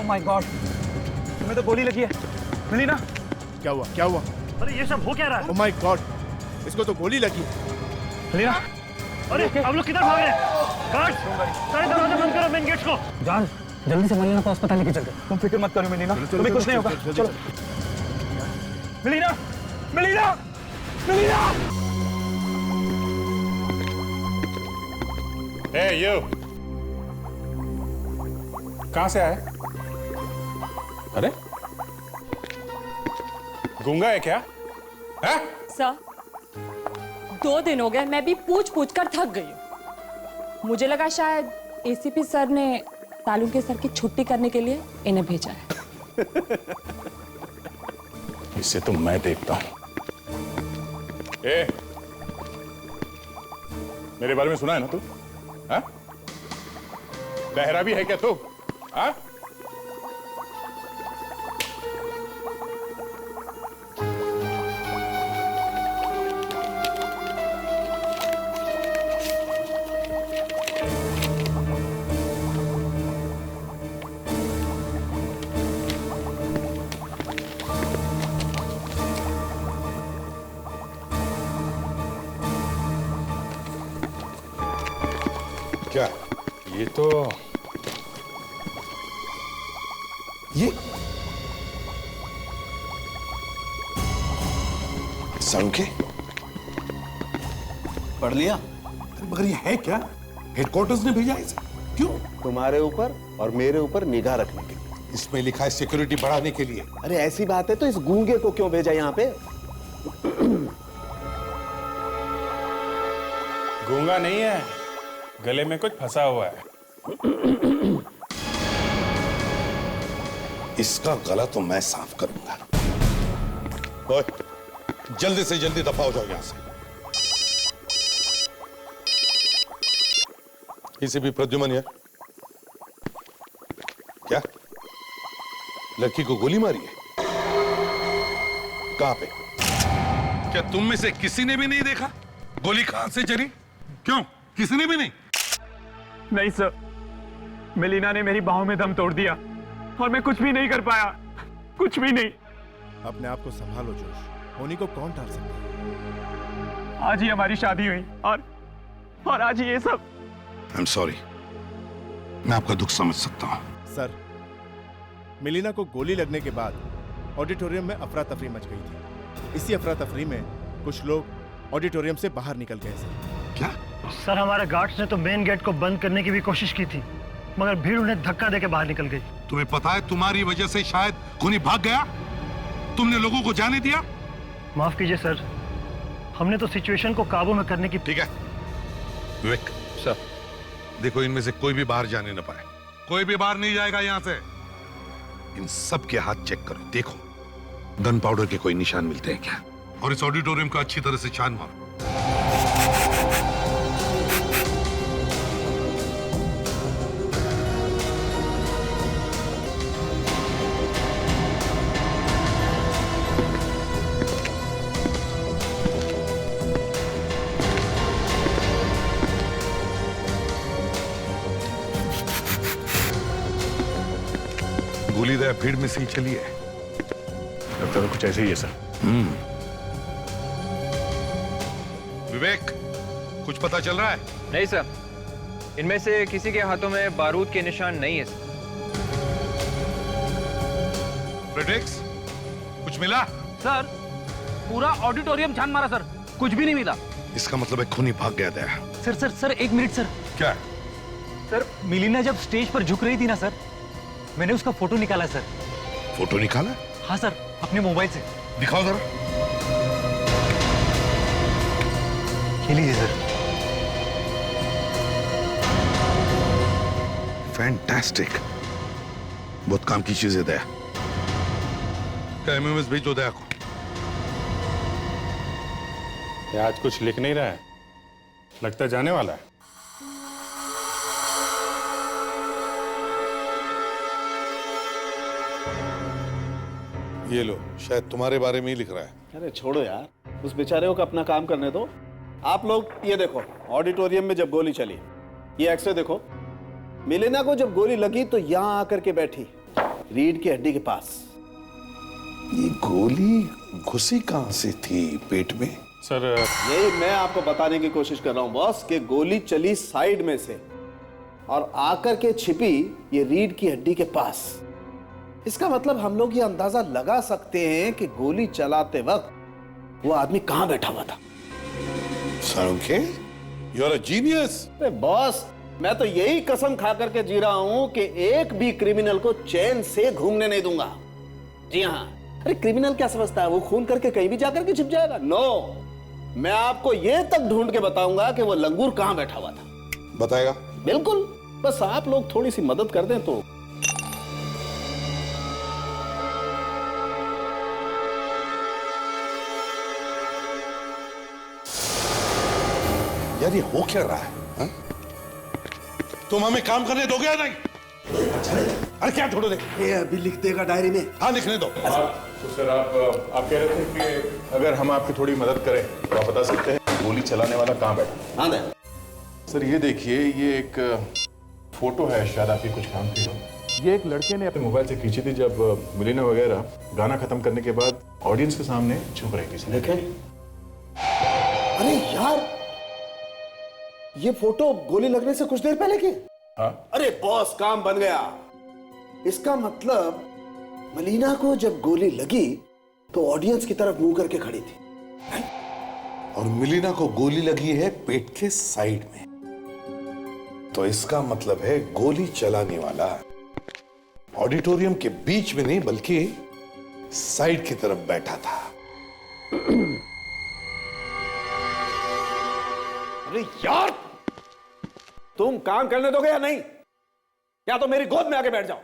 Oh my God, तुम्हें तो गोली लगी है। मिलीना, क्या हुआ क्या हुआ? अरे ये सब हो क्या रहा है? ओह माय गॉड, इसको तो गोली लगी। मिलीना, अरे आप लोग किधर भाग रहे हैं? गार्ड, सारे दरवाजे बंद करो, मेन गेट्स को। जॉन जल्दी से मिलीना को अस्पताल लेके चलते। तुम फिक्र मत करो मिलीना, तुम्हें कुछ नहीं होगा। चलो मिलीना, मिलीना, मिलीना। ए यू, कहां से आए? अरे गूंगा है क्या? है? सर, 2 दिन हो गए, मैं भी पूछ पूछ कर थक गई हूँ। मुझे लगा शायद एसीपी सर ने तालुके सर की छुट्टी करने के लिए इन्हें भेजा है। इसे तो मैं देखता हूं। ए, मेरे बारे में सुना है ना तू? हाँ? बहरा भी है क्या तू? हाँ? क्या ये तो ये सारुखे पढ़ लिया? मगर ये है क्या? हेडक्वार्टर्स ने भेजा इसे क्यों? तुम्हारे ऊपर और मेरे ऊपर निगाह रखने के लिए। इसमें लिखा है सिक्योरिटी बढ़ाने के लिए। अरे ऐसी बात है तो इस गूंगे को क्यों भेजा यहाँ पे? गूंगा नहीं है, गले में कुछ फंसा हुआ है। इसका गला तो मैं साफ करूंगा। ओए, जल्दी से जल्दी दफा हो जाओ यहां से। इसे भी प्रद्युमन है क्या? लड़की को गोली मारी है? कहां पे? क्या तुम में से किसी ने भी नहीं देखा गोली कहां से चली? क्यों, किसी ने भी नहीं? नहीं सर, मिलीना ने मेरी बाहों में दम तोड़ दिया और मैं कुछ भी नहीं कर पाया, कुछ भी नहीं। अपने आप को संभालो जोश, होनी को कौन टाल सकता है? आज ही हमारी शादी हुई और आज ही ये सब। आई एम सॉरी, मैं आपका दुख समझ सकता हूं। सर, मिलीना को गोली लगने के बाद ऑडिटोरियम में अफरा तफरी मच गई थी। इसी अफरा तफरी में कुछ लोग ऑडिटोरियम से बाहर निकल गए सर। क्या? सर, हमारे गार्ड्स ने तो मेन गेट को बंद करने की भी कोशिश की थी, मगर भीड़ उन्हें धक्का देके बाहर निकल गई। तुम्हें पता है तुम्हारी वजह से शायद खूनी भाग गया? तुमने लोगों को जाने दिया? माफ कीजिए सर, हमने तो सिचुएशन को काबू में करने की। ठीक है विवेक सर, देखो इनमें से कोई भी बाहर जाने न पाए। कोई भी बाहर नहीं जाएगा यहां से। इन सब के हाथ चेक करो, देखो गन पाउडर के कोई निशान मिलते हैं क्या? और इस ऑडिटोरियम को अच्छी तरह से छान मारो। गोली दया भीड़ में से ही चली है। लगता तो कुछ ऐसे ही है सर। विवेक, कुछ पता चल रहा है? नहीं सर, इनमें से किसी के हाथों में बारूद के निशान नहीं है सर। फ्रेडरिक्स, कुछ मिला? सर, पूरा ऑडिटोरियम छान मारा सर, कुछ भी नहीं मिला। इसका मतलब है खूनी भाग गया दया। Sir sir sir, 1 minute sir. क्या? सर, मिलीना जब स्टेज पर झुक रही थी ना सर, मैंने उसका फोटो निकाला सर। फोटो निकाला? हाँ सर, अपने मोबाइल से। दिखाओ जरा। ये लीजिए सर। फैंटास्टिक, बहुत काम की चीज है दया। क्या एमएमएस भेजो दया को। ये आज कुछ लिख नहीं रहा है, लगता है जाने वाला है। ये लो, शायद तुम्हारे बारे में ही लिख रहा है। अरे छोड़ो यार, उस बेचारे को अपना काम करने दो। आप लोग ये देखो, ऑडिटोरियम में जब गोली चली, ये एक्सरे देखो। मिलीना को जब गोली लगी तो यहाँ आकर के बैठी रीढ़ की हड्डी के पास। ये गोली घुसी कहां से थी पेट में? सर यही मैं आपको बताने की कोशिश कर रहा हूं बॉस कि गोली चली साइड में से और आकर के छिपी ये रीढ़ की हड्डी के पास। इसका मतलब हम लोग ये अंदाजा लगा सकते हैं कि गोली चलाते वक्त वो आदमी कहां बैठा हुआ था। Salunkhe, you are a genius. अरे बॉस, मैं तो यही कसम खा करके जी रहा हूं कि एक भी क्रिमिनल को चैन से घूमने नहीं दूंगा। जी हाँ, अरे क्रिमिनल क्या समझता है वो खून करके कहीं भी जाकर के छिप जाएगा? नो, मैं आपको ये तक ढूंढ के बताऊंगा कि वो लंगूर कहां बैठा हुआ था। बताएगा? बिल्कुल, बस आप लोग थोड़ी सी मदद कर दें तो। यार ये हो क्या रहा है हा? तुम हमें काम करने दोगे या नहीं? अरे क्या छोड़ो दे, ये अभी लिख देगा डायरी में। हाँ लिखने दो। तो सर आप कह रहे थे कि अगर हम आपकी थोड़ी मदद करें तो आप बता सकते हैं गोली चलाने वाला कहाँ बैठा? हाँ दे। सर ये देखिए, ये एक फोटो है, शायद आपकी कुछ काम की हो। ये एक लड़के ने अपने मोबाइल से खींची थी जब मिलीना वगैरह गाना खत्म करने के बाद ऑडियंस के सामने छुप रही थी। देखें, अरे यार ये फोटो गोली लगने से कुछ देर पहले की। हाँ? अरे बॉस, काम बन गया। इसका मतलब मलीना को जब गोली लगी तो ऑडियंस की तरफ मुंह करके खड़ी थी और मिलीना को गोली लगी है पेट के साइड में। तो इसका मतलब है गोली चलाने वाला ऑडिटोरियम के बीच में नहीं बल्कि साइड की तरफ बैठा था। अरे यार, तुम काम करने दोगे या नहीं? या तो मेरी गोद में आके बैठ जाओ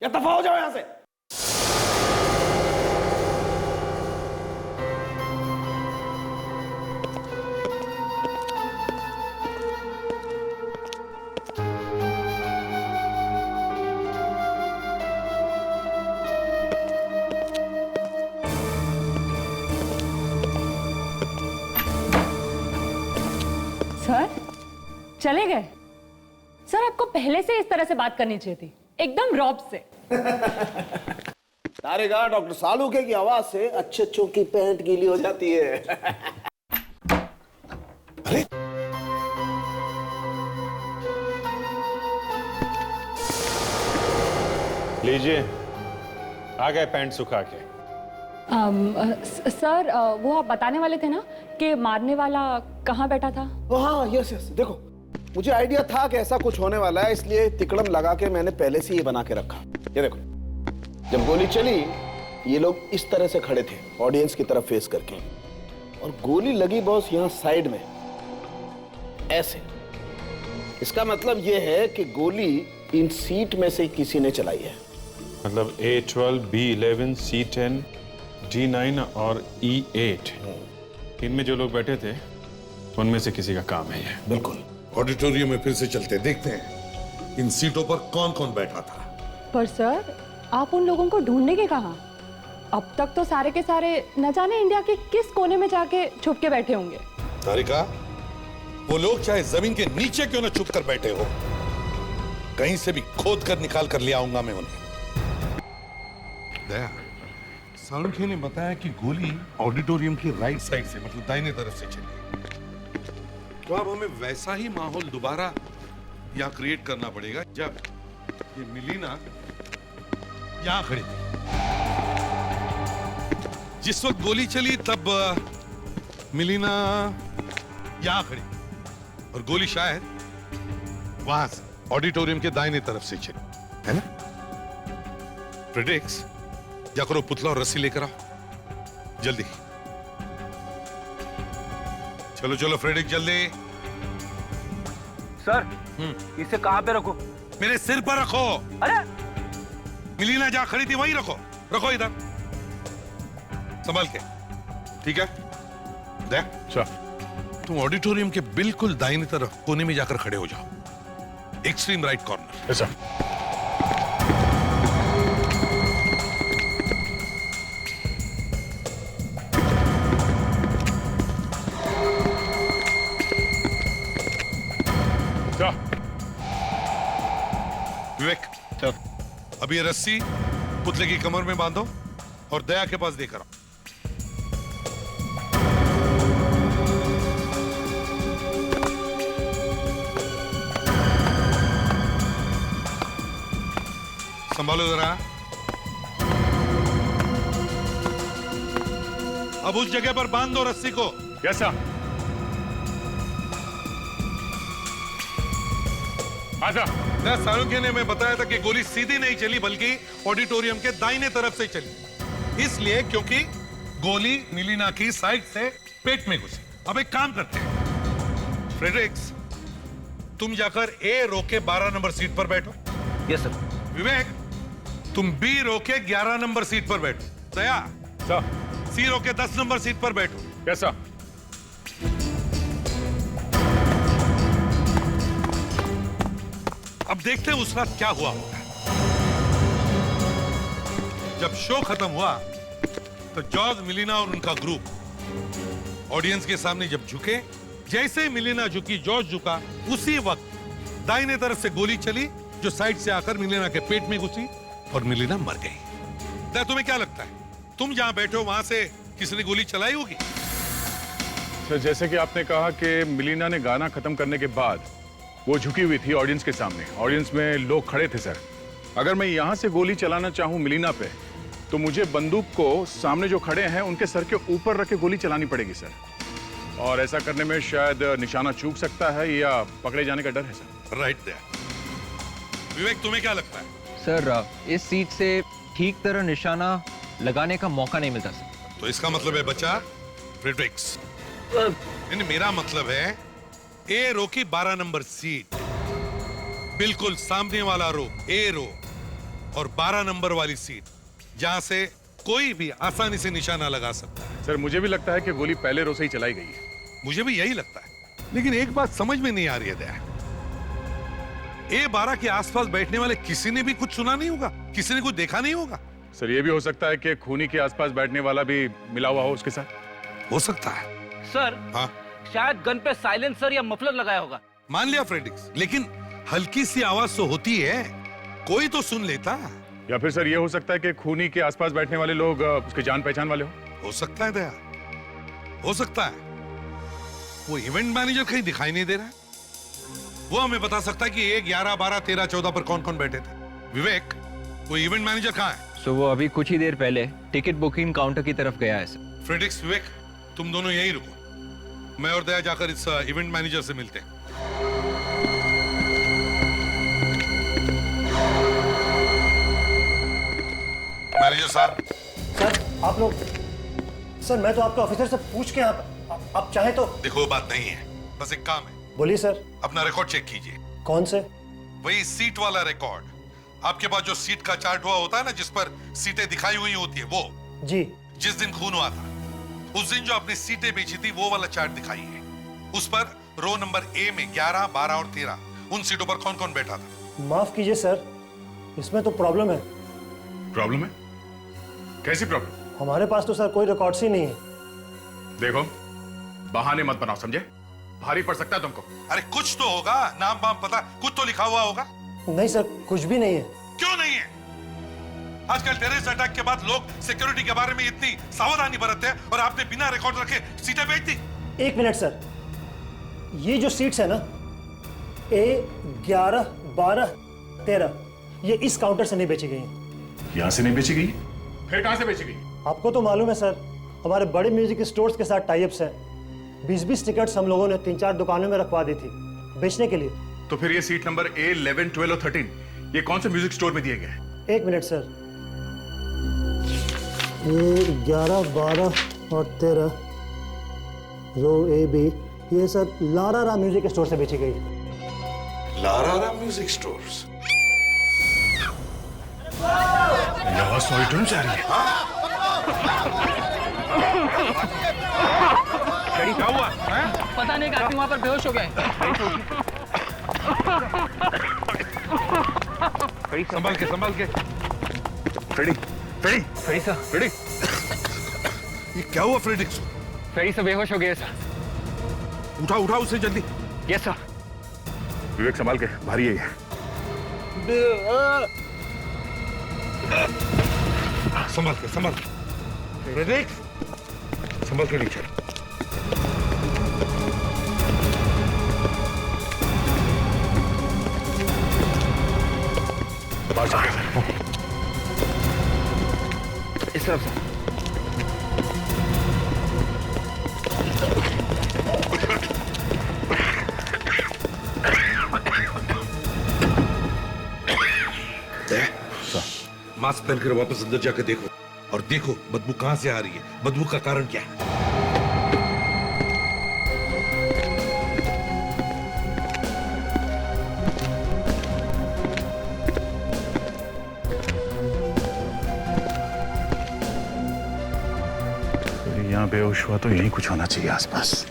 या दफा हो जाओ यहां से। सर चले गए? सर आपको पहले से इस तरह से बात करनी चाहिए थी, एकदम रॉब से। तारेगा डॉक्टर सालुके की आवाज से अच्छों की पैंट गीली हो जाती है। अरे लीजिए, आ गए पैंट सुखा के। सर वो आप बताने वाले थे ना कि मारने वाला कहाँ बैठा था? हाँ यस यस, देखो मुझे आइडिया था कि ऐसा कुछ होने वाला है, इसलिए तिकड़म लगा के मैंने पहले से ये बना के रखा। ये देखो, जब गोली चली ये लोग इस तरह से खड़े थे ऑडियंस की तरफ फेस करके, और गोली लगी बॉस यहाँ साइड में ऐसे। इसका मतलब ये है कि गोली इन सीट में से किसी ने चलाई है। मतलब A12, B11, C10, D9 और E8, इनमें जो लोग बैठे थे उनमें से किसी का काम है ये। बिल्कुल। ऑडिटोरियम में फिर से चलते, देखते हैं इन सीटों पर कौन कौन बैठा था। पर सर आप उन लोगों को ढूंढने के कहा? अब तक तो सारे के सारे न जाने इंडिया के किस कोने में जाके छुप के बैठे होंगे। तारिका, वो लोग चाहे जमीन के नीचे क्यों न छुप कर बैठे हो, कहीं से भी खोद कर निकाल कर ले आऊंगा मैं उन्हें। दया, सालुंखे ने बताया कि गोली ऑडिटोरियम की राइट साइड से, मतलब दाहिने तरफ से चली। तो अब हमें वैसा ही माहौल दोबारा यहाँ क्रिएट करना पड़ेगा जब ये मिलीना यहाँ खड़ी थी। जिस वक्त गोली चली तब मिलीना यहाँ खड़ी और गोली शायद वहां से ऑडिटोरियम के दाहिने तरफ से चली, है ना? प्रेडिक्स, जा करो पुतला और रस्सी लेकर आओ जल्दी। चलो चलो फ्रेडिक जल्दी। सर इसे कहाँ पे रखो? मेरे सिर पर रखो। अरे मिलीना जहां खड़ी थी वहीं रखो, रखो इधर संभाल के, ठीक है? देख, तुम ऑडिटोरियम के बिल्कुल दाहिनी तरफ कोने में जाकर खड़े हो जाओ, एक्सट्रीम राइट कॉर्नर। ऐसा विवेक, अब ये रस्सी पुतले की कमर में बांधो और दया के पास देकर आओ। संभालो जरा। अब उस जगह पर बांध दो रस्सी को। Yes sir. आजा। सारुख्य ने मैं बताया था कि गोली सीधी नहीं चली बल्कि ऑडिटोरियम के दाहिने तरफ से चली, इसलिए क्योंकि गोली मिलीना की साइड से पेट में घुसी। अब एक काम करते हैं, फ्रेडरिक्स तुम जाकर ए रो के 12 नंबर सीट पर बैठो। Yes sir. विवेक तुम बी रो के 11 नंबर सीट पर बैठो। दया सर। सी रो के 10 नंबर सीट पर बैठो। Yes sir. अब देखते हैं उस रात क्या हुआ होगा। जब शो खत्म हुआ तो जॉर्ज, मिलीना और उनका ग्रुप ऑडियंस के सामने जब झुके, जैसे ही मिलीना झुकी जॉर्ज झुका, उसी वक्त दाहिने तरफ से गोली चली जो साइड से आकर मिलीना के पेट में घुसी और मिलीना मर गई। तुम्हें क्या लगता है, तुम जहां बैठे हो वहां से किसी ने गोली चलाई होगी? सर जैसे कि आपने कहा कि मिलीना ने गाना खत्म करने के बाद वो झुकी हुई थी ऑडियंस के सामने, ऑडियंस में लोग खड़े थे सर। अगर मैं यहां से गोली चलाना चाहूं मिलीना पे, तो मुझे बंदूक को सामने जो खड़े हैं उनके सर के ऊपर रख के गोली चलानी पड़ेगी सर। और ऐसा करने में शायद निशाना चूक सकता है या पकड़े जाने का डर है सर। Right there. विवेक तुम्हें क्या लगता है? सर इस सीट से ठीक तरह निशाना लगाने का मौका नहीं मिलता सर। तो इसका मतलब है बचा फ्रेडरिक्स। नहीं, मेरा मतलब है ए रो की 12 नंबर सीट, बिल्कुल सामने वाला रो ए रो और 12 नंबर वाली सीट जहां से कोई भी आसानी से निशाना लगा सकता है। सर मुझे भी लगता है कि गोली पहले रो से ही चलाई गई है। मुझे भी यही लगता है, लेकिन एक बात समझ में नहीं आ रही है दया। A12 के आसपास बैठने वाले किसी ने भी कुछ सुना नहीं होगा, किसी ने कुछ देखा नहीं होगा। सर ये भी हो सकता है कि खूनी के आसपास बैठने वाला भी मिला हुआ हो उसके साथ। हो सकता है सर। हाँ, शायद गन पे साइलेंसर या मफलर लगाया होगा। मान लिया फ्रेडरिक्स, लेकिन हल्की सी आवाज तो होती है, कोई तो सुन लेता। या फिर सर ये हो सकता है कि खूनी के आसपास बैठने वाले लोग उसके जान पहचान वाले हो सकता है दया, हो सकता है। वो इवेंट मैनेजर कहीं दिखाई नहीं दे रहा है, वो हमें बता सकता है कि 1, 11, 12, 13, 14 पर कौन कौन बैठे थे। विवेक वो इवेंट मैनेजर कहाँ है? सो वो अभी कुछ ही देर पहले टिकट बुकिंग काउंटर की तरफ गया है सर। फ्रेडरिक्स, विवेक तुम दोनों यहीं रुको, मैं और दया जाकर इस इवेंट मैनेजर से मिलते हैं। मैनेजर साहब। सर आप लोग, सर मैं तो आपके ऑफिसर से पूछ के आप चाहे तो। देखो बात नहीं है, बस एक काम है। बोलिए सर। अपना रिकॉर्ड चेक कीजिए। कौन से? वही सीट वाला रिकॉर्ड। आपके पास जो सीट का चार्ट हुआ होता है ना, जिस पर सीटें दिखाई हुई होती है, वो जी। जिस दिन खून हुआ था उस दिन जो अपनी सीटें बेची थी वो वाला चार्ट दिखाइए। उस पर रो नंबर ए में 11, 12 और 13 उन सीटों पर कौन कौन बैठा था? माफ कीजिए सर, इसमें तो प्रॉब्लम है। प्रॉब्लम है? कैसी प्रॉब्लम? हमारे पास तो सर कोई रिकॉर्ड्स ही नहीं है। देखो बहाने मत बनाओ, समझे? भारी पड़ सकता है तुमको। अरे कुछ तो होगा, नाम वाम पता, कुछ तो लिखा हुआ होगा। नहीं सर, कुछ भी नहीं है। क्यों नहीं है? आजकल टेररिस्ट अटैक के बाद लोग सिक्योरिटी के बारे में इतनी सावधानी बरतते हैं और आपने बिना रिकॉर्ड रखे सीटें बेच दी। 1 मिनट सर, ये जो सीट्स है ना A11, 12, 13 ये इस काउंटर से नहीं बेची गई। यहां से नहीं बेची गई? फिर कहां से बेची गई? आपको तो मालूम है सर, हमारे बड़े म्यूजिक स्टोर्स के साथ टाई-अप्स हैं। 20-20 टिकट्स हम लोगों ने 3-4 दुकानों में रखवा दी थी बेचने के लिए। तो फिर ये सीट नंबर A11, 12 और 13 ये कौन से म्यूजिक स्टोर में दिए गए? 1 मिनट सर, A11, 12 और 13 रो A, B ये सब लारारा म्यूजिक स्टोर से बेची गई। लारारा म्यूजिक स्टोर्स? आवाज तो ऑडिटोरियम से आ रही है। क्या हुआ? पता नहीं, आदमी वहां पर बेहोश हो गए। संभाल के, संभाल के। Freddy, Freddy, Freddy sir. Freddy, ये क्या हुआ फ्रेडरिक्स? फ्रेडी सर बेहोश हो गए सर। उठा उठा उसे जल्दी। Yes sir. विवेक संभाल के, भारी है ये। संभल के, संभल के। देख, संभल के नीचे। बाहर चल। इस तरफ से। मास्क पहनकर वापस अंदर जाकर देखो, और देखो बदबू कहां से आ रही है, बदबू का कारण क्या है। यहाँ बेहोश हुआ तो यही कुछ होना चाहिए आसपास।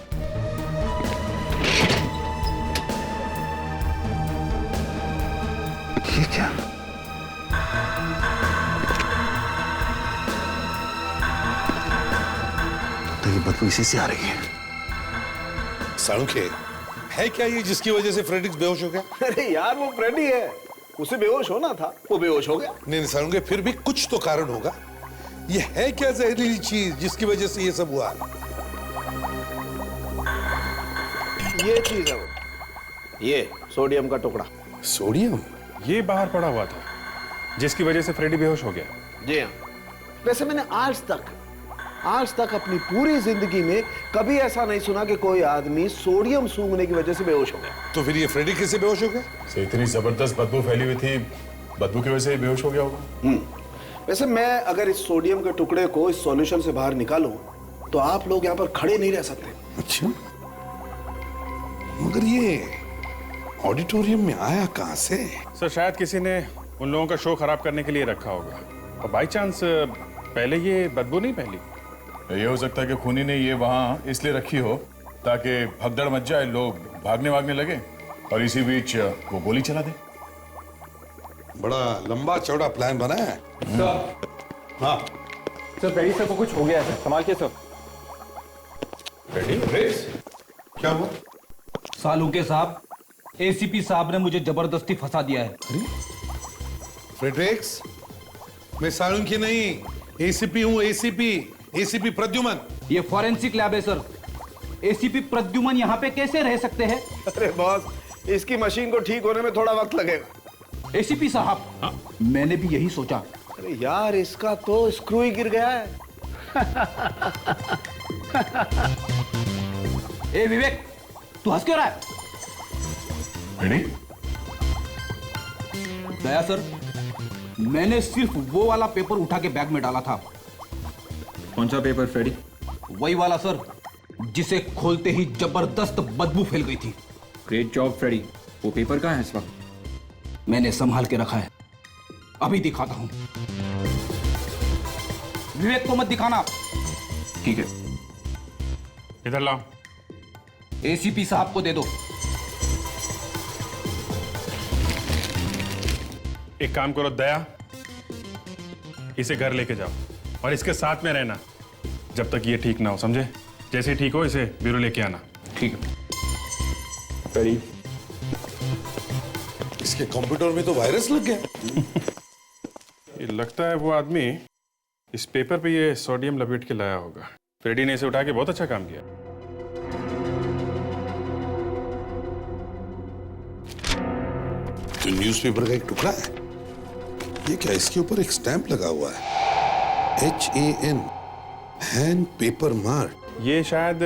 ये क्या? तो ये बदबू इसी से आ रही है। साळुंखे, है क्या ये जिसकी वजह से फ्रेडिक्स बेहोश हो गया? अरे यार वो फ्रेडी है, उसे बेहोश होना था, वो बेहोश हो गया। नहीं साळुंखे, फिर भी कुछ तो कारण होगा। ये है क्या जहरीली चीज जिसकी वजह से ये सब हुआ? ये चीज है वो, ये सोडियम का टुकड़ा। सोडियम? ये बाहर पड़ा हुआ था जिसकी वजह से फ्रेडी बेहोश हो गया। जी हाँ। वैसे मैंने आज तक अपनी पूरी जिंदगी में कभी ऐसा नहीं सुना कि कोई आदमी सोडियम सूंघने की वजह से बेहोश हो गया। तो फिर ये फ्रेडी कैसे बेहोश हो गया? इतनी जबरदस्त बदबू फैली हुई थी, बदबू की वजह से बेहोश हो गया होगा। वैसे मैं अगर इस सोडियम के टुकड़े को इस सॉल्यूशन से बाहर निकालूं तो आप लोग यहाँ पर खड़े नहीं रह सकते। अच्छा, मगर ये ऑडिटोरियम में आया कहां से? सर शायद किसी ने उन लोगों का शो खराब करने के लिए रखा होगा, और बाई चांस पहले ये बदबू नहीं फैली। ये हो सकता है कि खूनी ने ये वहां इसलिए रखी हो ताकि भगदड़ मच जाए, लोग भागने वागने लगे, और इसी बीच वो गोली चला दे। बड़ा लंबा चौड़ा प्लान बना है। हाँ सर, फ्रेडी सर को कुछ हो गया है, संभाल के सर। क्या हुआ? सालुंखे साहब, एसीपी साहब ने मुझे जबरदस्ती फंसा दिया है। फ्रेडरिक्स, मैं साळुंखे नहीं, एसीपी हूँ। एसीपी प्रद्युमन। ये फॉरेंसिक लैब है सर। एसीपी प्रद्युमन यहाँ पे कैसे रह सकते हैं? अरे बॉस, इसकी मशीन को ठीक होने में थोड़ा वक्त लगेगा। एसीपी साहब, मैंने भी यही सोचा। अरे यार, इसका तो स्क्रू ही गिर गया है। ए विवेक, तू हंस क्यों रहा है? दया सर, मैंने सिर्फ वो वाला पेपर उठा के बैग में डाला था। कौन सा पेपर फ्रेडी? वही वाला सर, जिसे खोलते ही जबरदस्त बदबू फैल गई थी। Great job Freddy. वो पेपर कहाँ है इस वक्त? मैंने संभाल के रखा है, अभी दिखाता हूं। विवेक को मत दिखाना। ठीक है। इधर लाओ। एसीपी साहब को दे दो। एक काम करो दया, इसे घर लेके जाओ और इसके साथ में रहना जब तक ये ठीक ना हो, समझे? जैसे ठीक हो इसे ब्यूरो लेके आना। ठीक है। फ्रेडी, इसके कंप्यूटर में तो वायरस लग गया। ये लगता है वो आदमी इस पेपर पे ये सोडियम लपेट के लाया होगा। फ्रेडी ने इसे उठा के बहुत अच्छा काम किया। जो न्यूज़पेपर का एक टुकड़ा है, ये क्या? इसके ऊपर एक स्टैंप लगा हुआ है, HAN, हैंड पेपर मार्ट। ये शायद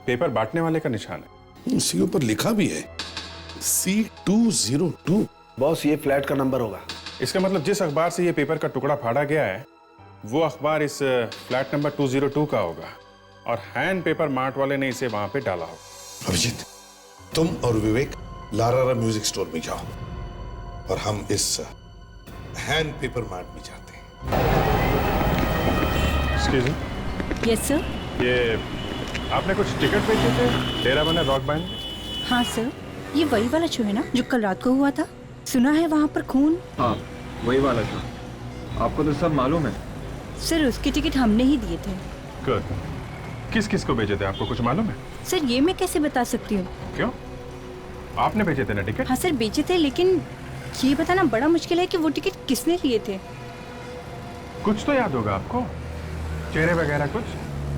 पेपर बांटने वाले का निशान है। इसके ऊपर लिखा भी है C202। बॉस, ये फ्लैट का नंबर होगा। इसका मतलब जिस अखबार से ये पेपर का टुकड़ा फाड़ा गया है वो अखबार इस फ्लैट नंबर 202 का होगा, और हैंड पेपर मार्ट वाले ने इसे वहां पे डाला होगा। अभिजीत, तुम और विवेक लारारा म्यूजिक स्टोर में जाओ और हम इस हैंड पेपर मार्ट में जाते हैं। Excuse me. Yes sir. ये आपने कुछ टिकट बेचे थे तेरा बना रॉक बैंड? हाँ सर, ये वही वाला शो है ना जो कल रात को हुआ था? सुना है वहाँ पर खून। हाँ, वही वाला था। आपको तो सब मालूम है। सर, उसके टिकट हमने ही दिए थे। गुड। किस किस को भेजे थे, आपको कुछ मालूम है? सर, ये मैं कैसे बता सकती हूँ। क्यों? आपने भेजे थे ना टिकट? हाँ सर, बेचे थे, लेकिन ये बताना बड़ा मुश्किल है कि वो टिकट किसने लिए थे। कुछ तो याद होगा आपको, चेहरे वगैरह कुछ?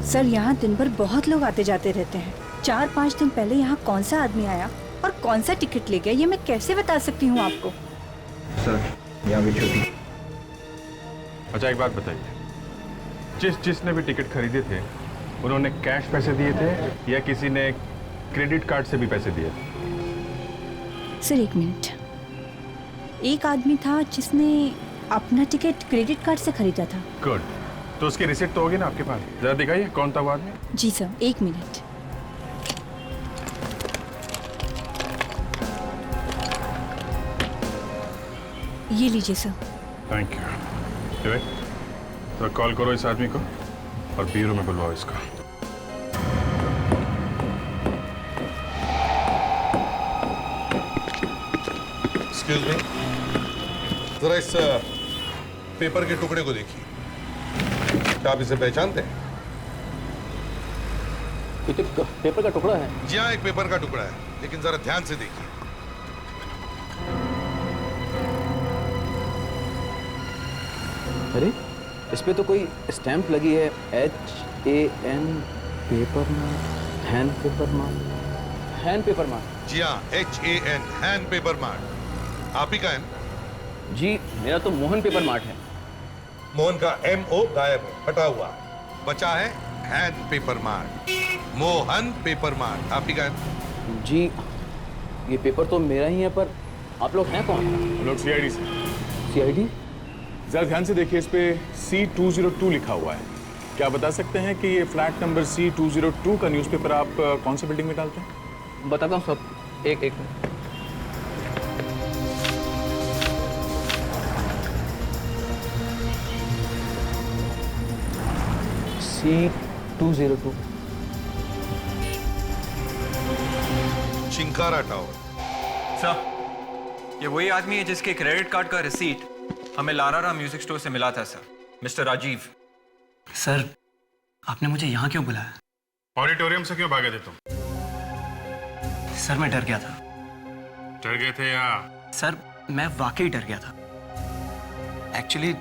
सर यहाँ दिन भर बहुत लोग आते जाते रहते हैं। 4-5 दिन पहले यहाँ कौन सा आदमी आया और कौन सा टिकट ले गया ये मैं कैसे बता सकती हूँ आपको। सर यहाँ भी छोटी। अच्छा एक बात बताइए, जिसने भी टिकट खरीदे थे उन्होंने कैश पैसे दिए थे या किसी ने क्रेडिट कार्ड से भी पैसे दिए थे? सर एक मिनट, एक आदमी था जिसने अपना टिकट क्रेडिट कार्ड से खरीदा था। गुड, तो उसकी रिसिप्ट तो होगी ना आपके पास, जरा दिखाइए कौन था वो आदमी। जी सर, एक मिनट। ये लीजिए सर। Thank you. तो कॉल करो इस आदमी को और ब्यूरो में बुलवाओ इसको। एक्सक्यूज मी, जरा इस पेपर के टुकड़े को देखिए। क्या आप इसे पहचानते हैं? पेपर का टुकड़ा है? जी हाँ, एक पेपर का टुकड़ा है, लेकिन जरा ध्यान से देखिए। अरे इस पे तो कोई स्टैंप लगी है, HAN paper mart, hand paper mart, hand paper mart. जी हाँ, HAN, हैंड पेपर मार्ट। आप ही का है? जी मेरा तो मोहन पेपर मार्ट है। मोहन का MO गायब है, हटा हुआ। बचा है hand paper mart, Mohan paper mart. आप ही का है? जी ये पेपर तो मेरा ही है, पर आप लोग हैं कौन? हम लोग CID से। CID? जरा ध्यान से देखिए, इस पे C202 लिखा हुआ है। क्या बता सकते हैं कि ये फ्लैट नंबर C202 का न्यूज़पेपर आप कौन सी बिल्डिंग में डालते हैं? बताता हूँ सब, एक minute. C202 chinkara tower. Sir ये वही आदमी है जिसके क्रेडिट कार्ड का रिसीट हमें लारारा म्यूजिक स्टोर से मिला था सर, मिस्टर राजीव। सर आपने मुझे यहाँ क्यों बुलाया? ऑडिटोरियम से क्यों भागे थे तुम? सर मैं डर गया था। डर गए थे या? सर मैं वाकई डर गया था। एक्चुअली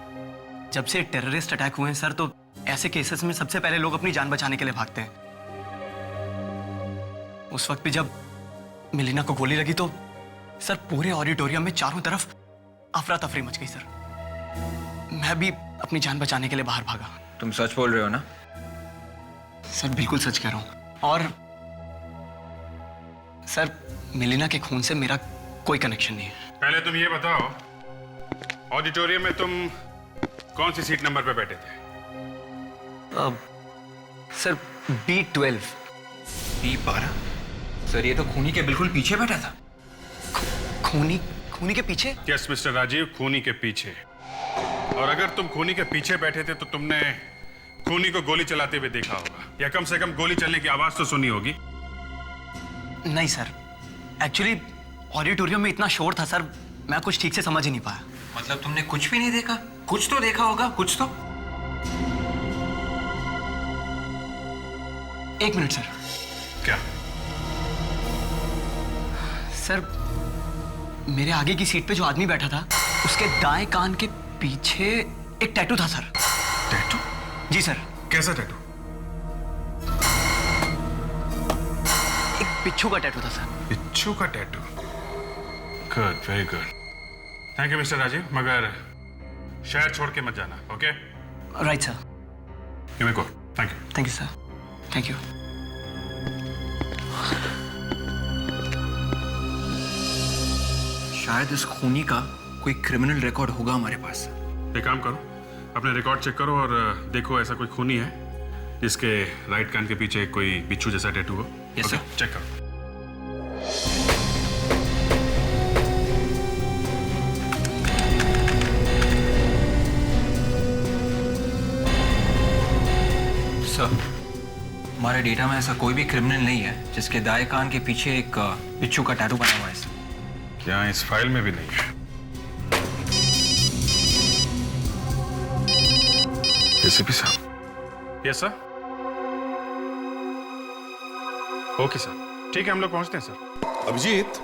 जब से टेररिस्ट अटैक हुए हैं सर, तो ऐसे केसेस में सबसे पहले लोग अपनी जान बचाने के लिए भागते हैं। उस वक्त भी जब मिलीना को गोली लगी तो सर पूरे ऑडिटोरियम में चारों तरफ अफरा तफरी मच गई सर। मैं भी अपनी जान बचाने के लिए बाहर भागा। तुम सच बोल रहे हो ना? सर बिल्कुल सच कह रहा हूं। और सर मिलीना के खून से मेरा कोई कनेक्शन नहीं है। पहले तुम ये बताओ, ऑडिटोरियम में तुम कौन सी सीट नंबर पे बैठे थे? Sir B12। B12? सर ये तो खूनी के बिल्कुल पीछे बैठा था। खूनी के पीछे? यस मिस्टर राजीव, खूनी के पीछे। और अगर तुम खूनी के पीछे बैठे थे तो तुमने खूनी को गोली चलाते हुए देखा होगा, या कम से कम गोली चलने की आवाज तो सुनी होगी। नहीं सर, एक्चुअली ऑडिटोरियम में इतना शोर था सर, मैं कुछ ठीक से समझ ही नहीं पाया। मतलब तुमने कुछ भी नहीं देखा? कुछ तो देखा होगा, कुछ तो। एक मिनट सर। क्या? सर मेरे आगे की सीट पे जो आदमी बैठा था उसके दाएं कान के पीछे एक टैटू था सर। टैटू? जी सर। कैसा टैटू? एक बिच्छू का टैटू था सर। बिच्छू का tattoo? Good, very good. Thank you mister Rajeev, मगर शहर छोड़ के मत जाना, okay? Right sir. You may go. Thank you. Thank you sir. Thank you. शायद इस खूनी का कोई क्रिमिनल रिकॉर्ड होगा हमारे पास। एक काम करो, अपने रिकॉर्ड चेक करो और देखो ऐसा कोई खूनी है जिसके राइट कान के पीछे कोई बिच्छू जैसा टैटू हो। Yes sir. चेक करो। सर हमारे डेटा में ऐसा कोई भी क्रिमिनल नहीं है जिसके दाएं कान के पीछे एक बिच्छू का टैटू बना हुआ है सर। क्या इस फाइल में भी नहीं है? एसीपी साहब। Yes sir. ओके सर, ठीक है, हम लोग पहुंचते हैं सर। अभिजीत,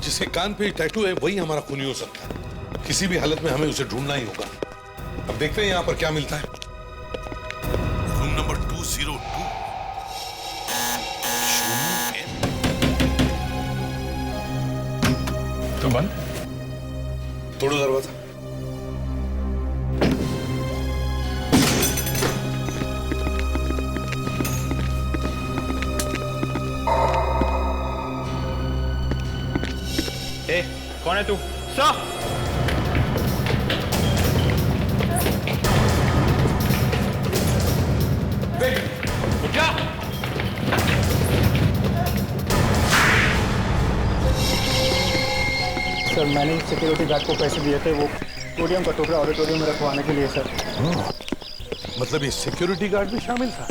जिसके कान पे टैटू है वही हमारा खूनी हो सकता है। किसी भी हालत में हमें उसे ढूंढना ही होगा। अब देखते हैं यहाँ पर क्या मिलता है। Room number 202। तो बंद। तोड़ो दरवाजा। कौन है तू? सर उठ जा। सर मैंने सिक्योरिटी गार्ड को पैसे दिए थे वो पोडियम का टुकड़ा ऑडिटोरियम में रखवाने के लिए सर। मतलब ये सिक्योरिटी गार्ड भी शामिल था?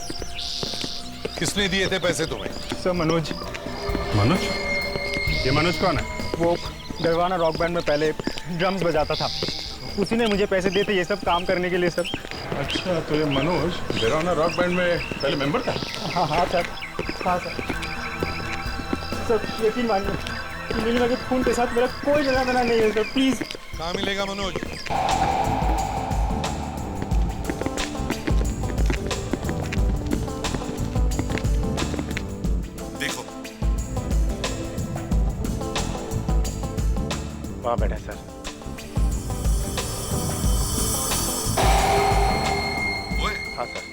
किसने दिए थे पैसे तुम्हें? सर मनोज। मनोज? ये मनोज कौन है? वो गरवाना रॉक बैंड में पहले ड्रम्स बजाता था, उसी ने मुझे पैसे दिए थे ये सब काम करने के लिए सर। अच्छा, तो ये मनोज गरवाना रॉक बैंड में पहले मेंबर था? हाँ हाँ सर, हाँ सर। सर यकीन मानिए मिलीना के खून के साथ मेरा कोई लेना देना नहीं है सर, प्लीज। कहाँ मिलेगा मनोज? देखो। वहाँ बैठा सर। ओए। हाँ सर।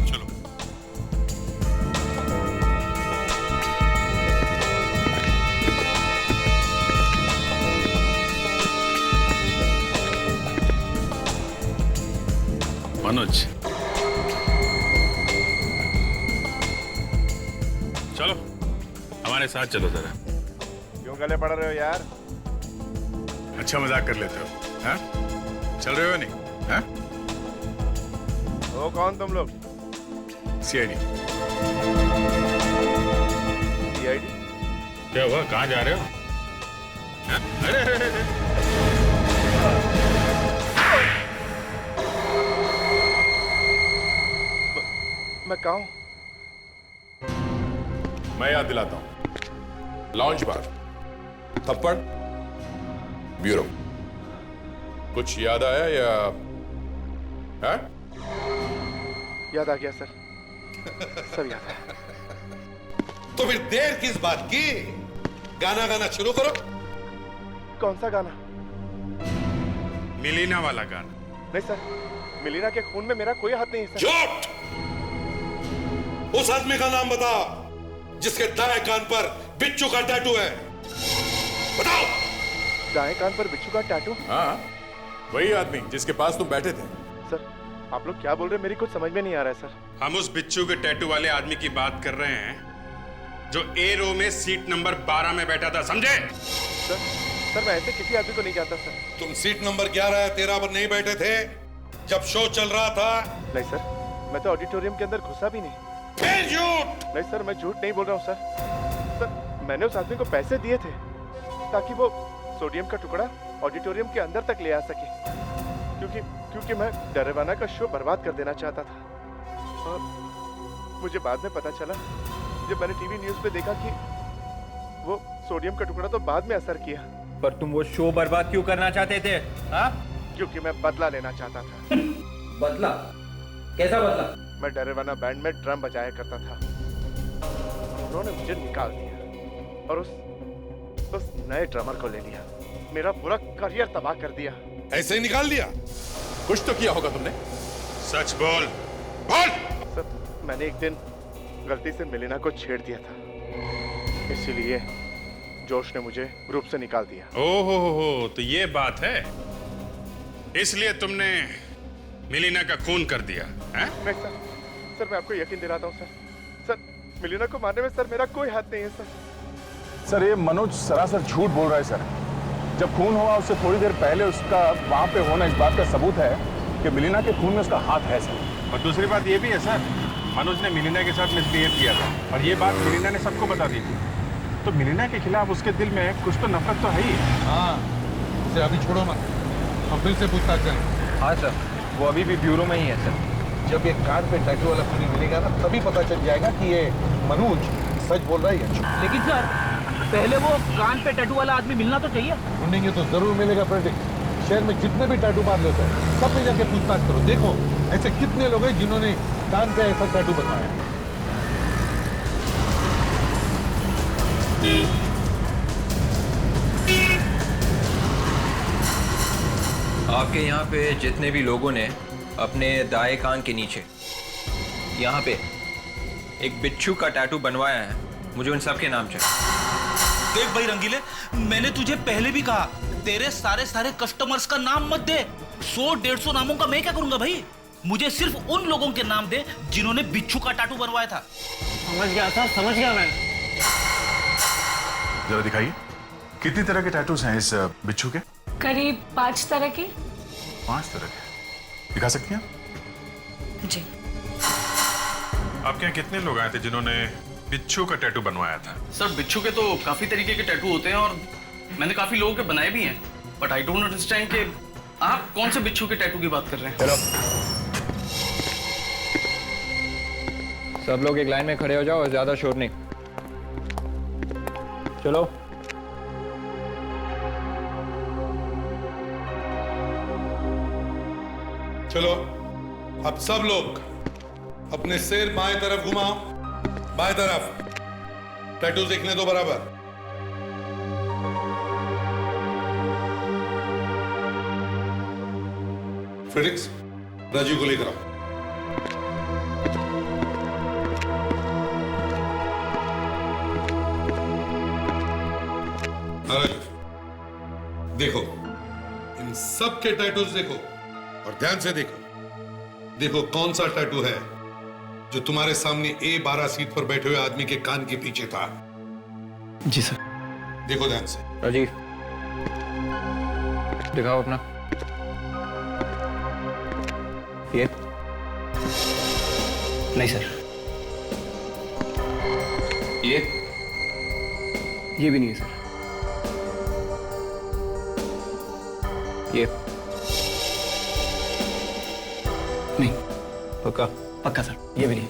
चलो। मनोज, चलो हमारे साथ चलो जरा। क्यों गले पड़ रहे हो यार? अच्छा मजाक कर लेते हो, हाँ? चल रहे हो नहीं? हाँ? हो कौन तुम लोग? सीआईडी। सीआईडी? क्या हुआ, कहाँ जा रहे हो? हाँ? अरे अरे अरे मैं कहाँ हूँ? मैं याद दिलाता हूँ। लॉन्च बार, थप्पड़, ब्यूरो। कुछ याद आया या? हाँ? याद आ गया सर, सब याद है। तो फिर देर किस बात की? गाना गाना शुरू करो। कौन सा गाना? मिलीना वाला गाना। नहीं सर, मिलीना के खून में मेरा कोई हाथ नहीं है सर। झूठ! उस आदमी का नाम बता जिसके दाएं कान पर बिच्छू का टैटू है। बताओ। दाएं कान पर बिच्छू का टैटू? हाँ, वही आदमी जिसके पास तुम बैठे थे। सर आप लोग क्या बोल रहे हैं, मेरी कुछ समझ में नहीं आ रहा है सर। हम उस बिच्छू के टैटू वाले आदमी की बात कर रहे हैं जो ए रो में सीट नंबर 12 में बैठा था, समझे? सर मैं ऐसे किसी आदमी को नहीं जानता सर। तुम सीट नंबर 11 या 13 पर नहीं बैठे थे जब शो चल रहा था? नहीं सर, मैं तो ऑडिटोरियम के अंदर घुसा भी नहीं। फिर झूठ? नहीं सर, मैं झूठ नहीं बोल रहा हूँ सर। सर मैंने उस आदमी को पैसे दिए थे ताकि वो सोडियम का टुकड़ा ऑडिटोरियम के अंदर तक ले आ सके, क्योंकि मैं डरेवाना का शो बर्बाद कर देना चाहता था। और मुझे बाद में पता चला जब मैंने टीवी न्यूज़ पे देखा कि वो सोडियम का टुकड़ा तो बाद में असर किया। पर तुम वो शो बर्बाद क्यों करना चाहते थे? हाँ? क्योंकि मैं बदला लेना चाहता था। बदला? कैसा बदला? मैं डरेवाना बैंड में ड्रम बजाया करता था, उन्होंने मुझे निकाल दिया और उस नए ड्रमर को ले लिया, मेरा पूरा करियर तबाह कर दिया। ऐसे ही निकाल दिया? कुछ तो किया होगा तुमने। सच बोल, बोल। सर मैंने एक दिन गलती से मिलीना को छेड़ दिया था, इसीलिए जोश ने मुझे ग्रुप से निकाल दिया। ओहो, तो ये बात है, इसलिए तुमने मिलीना का खून कर दिया है? नहीं सर, मैं आपको यकीन दिलाता हूँ सर, मिलीना को मारने में सर मेरा कोई हाथ नहीं है सर। सर ये मनोज सरासर झूठ बोल रहा है सर। जब खून हुआ उससे थोड़ी देर पहले उसका वहां पे होना इस बात का सबूत है कि मिलीना के खून में उसका हाथ है सर। और दूसरी बात ये भी है सर, मनोज ने मिलीना के साथ मिसबिहेव किया था और ये बात मिलीना ने सबको बता दी थी, तो मिलीना के खिलाफ उसके दिल में कुछ तो नफरत तो है ही। हाँ, उसे अभी छोड़ो मत, हम फिर से पूछताछ करें। हाँ सर, वो अभी भी ब्यूरो में ही है सर। जब ये कान पे टैटू वाला खूनी मिलेगा ना तभी पता चल जाएगा कि ये मनोज सच बोल रहा है या झूठ। लेकिन सर पहले वो कान पे टैटू वाला आदमी मिलना तो चाहिए। ढूंढेंगे तो जरूर मिलेगा फ्रेडिक। शहर में जितने भी टैटू पार्लर्स हैं सब में जाके पूछताछ करो। देखो ऐसे कितने लोग हैं जिन्होंने कान पे ऐसा टैटू बनवाया है। आपके यहाँ पे जितने भी लोगों ने अपने दाएं कान के नीचे यहाँ पे एक बिच्छू का टैटू बनवाया है, मुझे उन सब के नाम चाहिए। देख भाई रंगीले, मैंने तुझे पहले भी कहा तेरे सारे कस्टमर्स का नाम मत दे। 100-150 नामों का मैं क्या करूंगा भाई? मुझे सिर्फ उन लोगों के नाम दे जिन्होंने बिच्छू का टैटू बनवाया था। समझ गया सर, समझ गया मैं। जरा दिखाइए कितनी तरह के टैटूज हैं इस बिच्छू के? करीब 5 तरह के। 5 तरह के दिखा सकती हैं आप? जी। आपके यहाँ कितने लोग आए थे जिन्होंने बिच्छू का टैटू बनवाया था? सर बिच्छू के तो काफी तरीके के टैटू होते हैं और मैंने काफी लोगों के बनाए भी हैं, बट आई डोंट अंडरस्टैंड कि आप कौन से बिच्छू के टैटू की बात कर रहे हैं। सब लोग एक लाइन में खड़े हो जाओ और ज्यादा शोर नहीं। चलो। चलो अब सब लोग अपने सिर बाएं तरफ घुमाओ। बाएं तरफ टैटू देखने दो बराबर। फिनिक्स, राजीव को लेकर आओ। देखो इन सब के टैटूज देखो और ध्यान से देखो। देखो कौन सा टैटू है जो तुम्हारे सामने A12 सीट पर बैठे हुए आदमी के कान के पीछे था। जी सर। देखो ध्यान से। राजीव दिखाओ अपना। ये नहीं सर। ये भी नहीं है सर। ये नहीं। पक्का? पक्का सर, ये भी नहीं।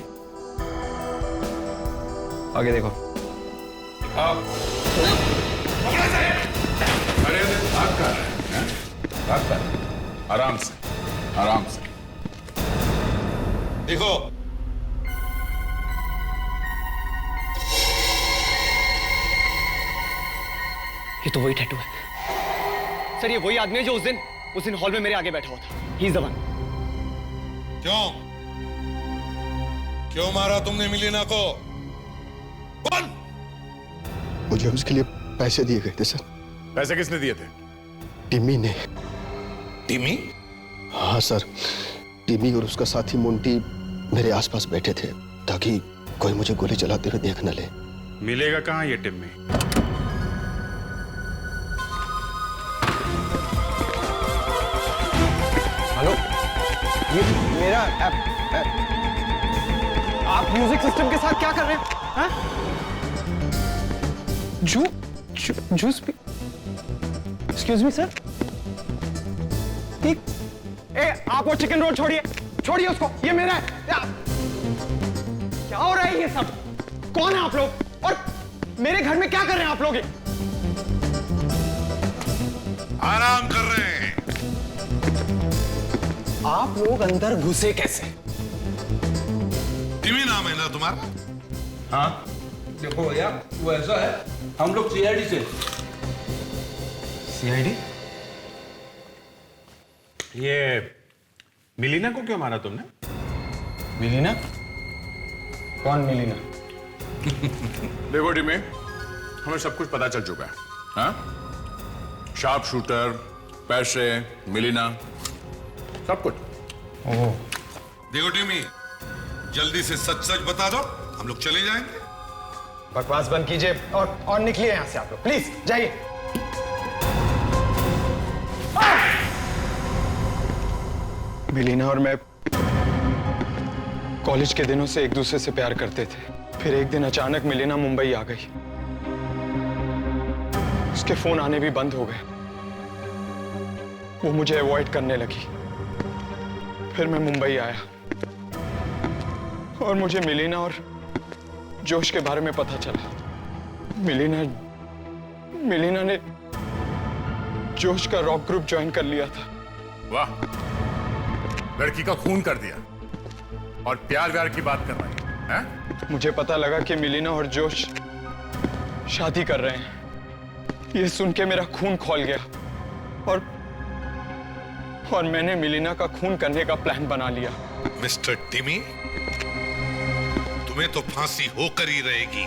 आगे देखो। अरे बात कर रहे हैं, बात कर। आराम से, आराम से। देखो ये तो वही टैटू है सर। ये वही आदमी है जो उस दिन हॉल में मेरे आगे बैठा हुआ था। He is the one. क्यों मारा तुमने मिलीना को? बोल। मुझे उसके लिए पैसे दिए गए थे सर। पैसे किसने दिए थे? टिम्मी ने। टिम्मी? हाँ सर, टिम्मी और उसका साथी मोंटी मेरे आसपास बैठे थे ताकि कोई मुझे गोली चलाते हुए देख न ले। मिलेगा कहाँ ये टिम्मी? हेलो, ये मेरा आप म्यूजिक सिस्टम के साथ क्या कर रहे हैं? हाँ? जूस भी? Excuse me sir. आप वो चिकन रोल छोड़िए, छोड़िए उसको। ये मेरा है। क्या हो रहा है ये सब? कौन है आप लोग और मेरे घर में क्या कर रहे हैं आप लोग? आराम कर रहे हैं। आप लोग अंदर घुसे कैसे? टिम्मी नाम है ना तुम्हारा? हाँ देखो भैया, वो ऐसा है, हम लोग सीआईडी से। सीआईडी? ये मिलीना को क्यों मारा तुमने? मिलीना? कौन मिलीना? देखो टिम्मी, हमें सब कुछ पता चल चुका है। हाँ? शार्प शूटर, पैसे, मिलीना, सब कुछ। ओह। देखो टिम्मी, जल्दी से सच सच बता दो, हम लोग चले जाएंगे। बकवास बंद कीजिए और निकलिए यहां से आप लोग, प्लीज जाइए। मिलीना और मैं कॉलेज के दिनों से एक दूसरे से प्यार करते थे। फिर एक दिन अचानक मिलीना मुंबई आ गई। उसके फोन आने भी बंद हो गए। वो मुझे अवॉइड करने लगी। फिर मैं मुंबई आया और मुझे मिलीना और जोश के बारे में पता चला। मिलीना ने जोश का रॉक ग्रुप ज्वाइन कर लिया था। वाह, लड़की का खून कर दिया और प्यार व्यार की बात कर रही है? मुझे पता लगा कि मिलीना और जोश शादी कर रहे हैं। ये सुन के मेरा खून खौल गया और मैंने मिलीना का खून करने का प्लान बना लिया। मिस्टर टिमी, तुम्हें तो फांसी होकर ही रहेगी।